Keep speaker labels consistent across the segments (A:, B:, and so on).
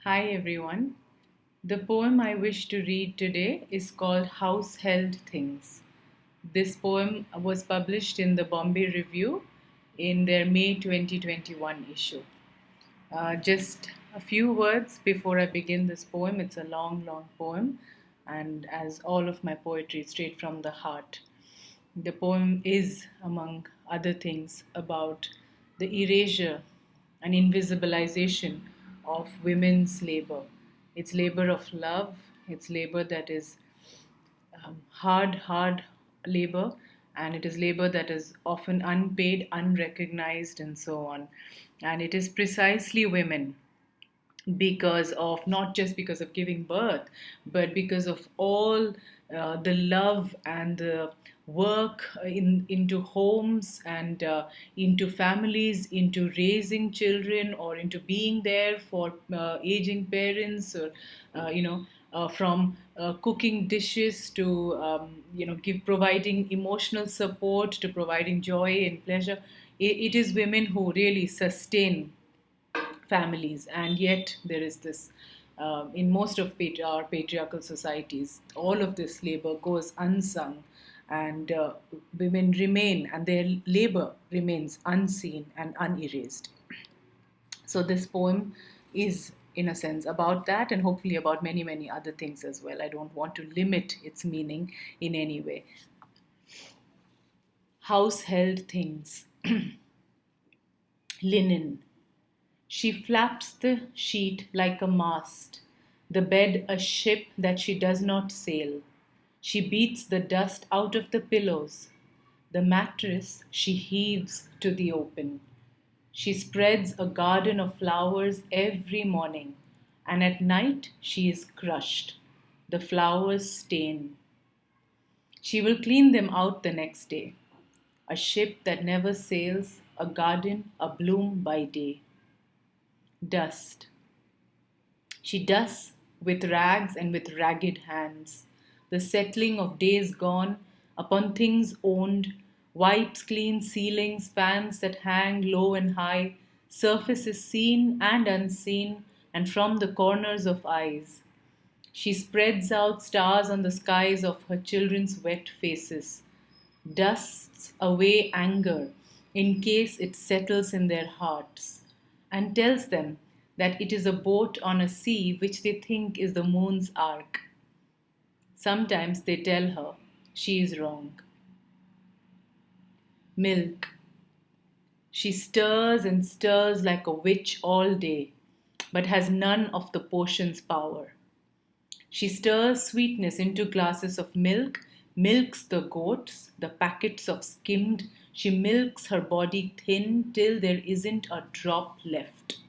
A: Hi everyone. The poem I wish to read today is called Household Things. This poem was published in the Bombay Review in their May 2021 issue. Just a few words before I begin this poem. It's a long, long poem, and as all of my poetry, straight from the heart. The poem is, among other things, about the erasure and invisibilization of women's labor. It's labor of love, it's labor that is hard labor, and it is labor that is often unpaid, unrecognized, and so on. And it is precisely women because of not just because of giving birth, but because of all the love and the work into homes and into families, into raising children, or into being there for aging parents, or from cooking dishes to give providing emotional support to providing joy and pleasure. It is women who really sustain families, and yet there is this in most of our patriarchal societies, all of this labor goes unsung, and women remain, and their labor remains unseen and unerased. So this poem is, in a sense, about that, and hopefully about many, many other things as well. I don't want to limit its meaning in any way. Household things. Linen. She flaps the sheet like a mast, the bed a ship that she does not sail. She beats the dust out of the pillows. The mattress she heaves to the open. She spreads a garden of flowers every morning, and at night she is crushed. The flowers stain. She will clean them out the next day. A ship that never sails, a garden abloom by day. Dust. She dusts with rags and with ragged hands. The settling of days gone upon things owned, wipes clean ceilings, fans that hang low and high, surfaces seen and unseen, and from the corners of eyes. She spreads out stars on the skies of her children's wet faces, dusts away anger in case it settles in their hearts, and tells them that it is a boat on a sea which they think is the moon's arc. Sometimes they tell her she is wrong. Milk. She stirs and stirs like a witch all day, but has none of the potion's power. She stirs sweetness into glasses of milk, milks the goats, the packets of skimmed. She milks her body thin till there isn't a drop left,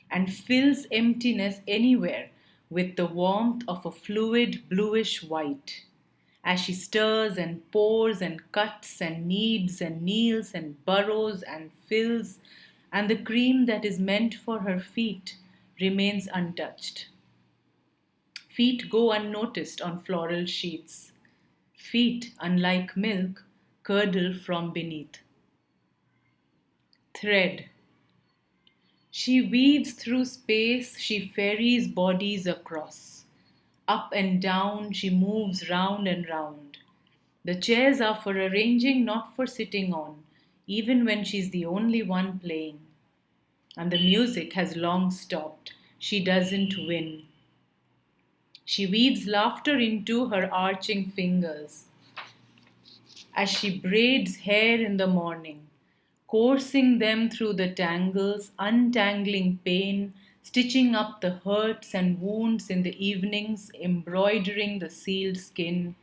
A: and fills emptiness anywhere with the warmth of a fluid bluish white. As she stirs and pours and cuts and kneads and kneels and burrows and fills, and the cream that is meant for her feet remains untouched. Feet go unnoticed on floral sheets. Feet, unlike milk, curdle from beneath. Thread. She weaves through space, she ferries bodies across. Up and down, she moves round and round. The chairs are for arranging, not for sitting on, even when she's the only one playing. And the music has long stopped. She doesn't win. She weaves laughter into her arching fingers as she braids hair in the morning, coursing them through the tangles, untangling pain, stitching up the hurts and wounds in the evenings, embroidering the sealed skin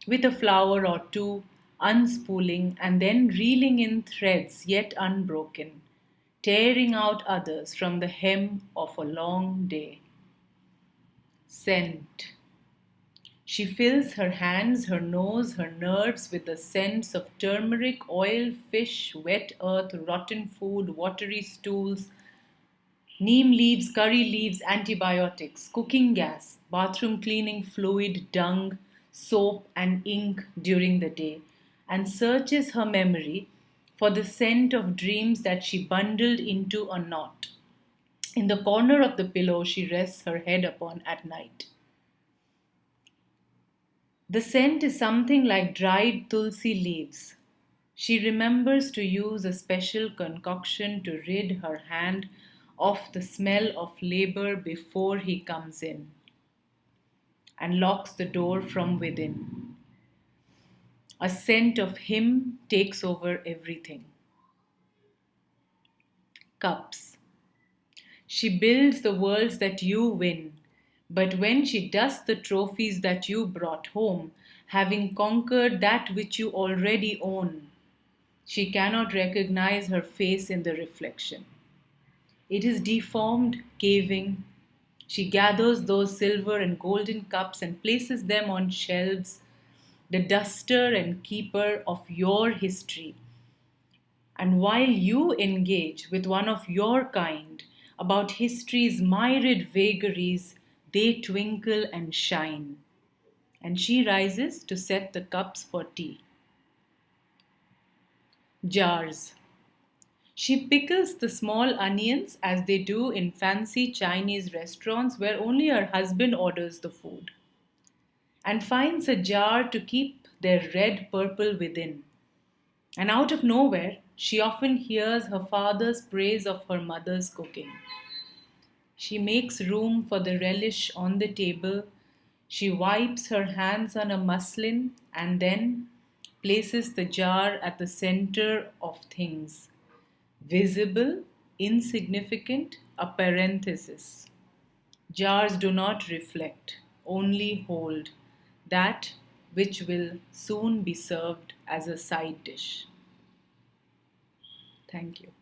A: with a flower or two, unspooling and then reeling in threads yet unbroken, tearing out others from the hem of a long day. Scent. She fills her hands, her nose, her nerves with the scents of turmeric, oil, fish, wet earth, rotten food, watery stools, neem leaves, curry leaves, antibiotics, cooking gas, bathroom cleaning fluid, dung, soap, and ink during the day, and searches her memory for the scent of dreams that she bundled into a knot, In the corner of the pillow she rests her head upon at night. The scent is something like dried tulsi leaves. She remembers to use a special concoction to rid her hand of the smell of labor before he comes in and locks the door from within. A scent of him takes over everything. Cups. She builds the worlds that you win, but when she dusts the trophies that you brought home, having conquered that which you already own, she cannot recognize her face in the reflection. It is deformed, caving. She gathers those silver and golden cups and places them on shelves, the duster and keeper of your history. And while you engage with one of your kind about history's myriad vagaries, they twinkle and shine. And she rises to set the cups for tea. Jars. She pickles the small onions as they do in fancy Chinese restaurants where only her husband orders the food, and finds a jar to keep their red purple within. And out of nowhere, she often hears her father's praise of her mother's cooking. She makes room for the relish on the table. She wipes her hands on a muslin and then places the jar at the center of things. Visible, insignificant, a parenthesis. Jars do not reflect, only hold that which will soon be served as a side dish. Thank you.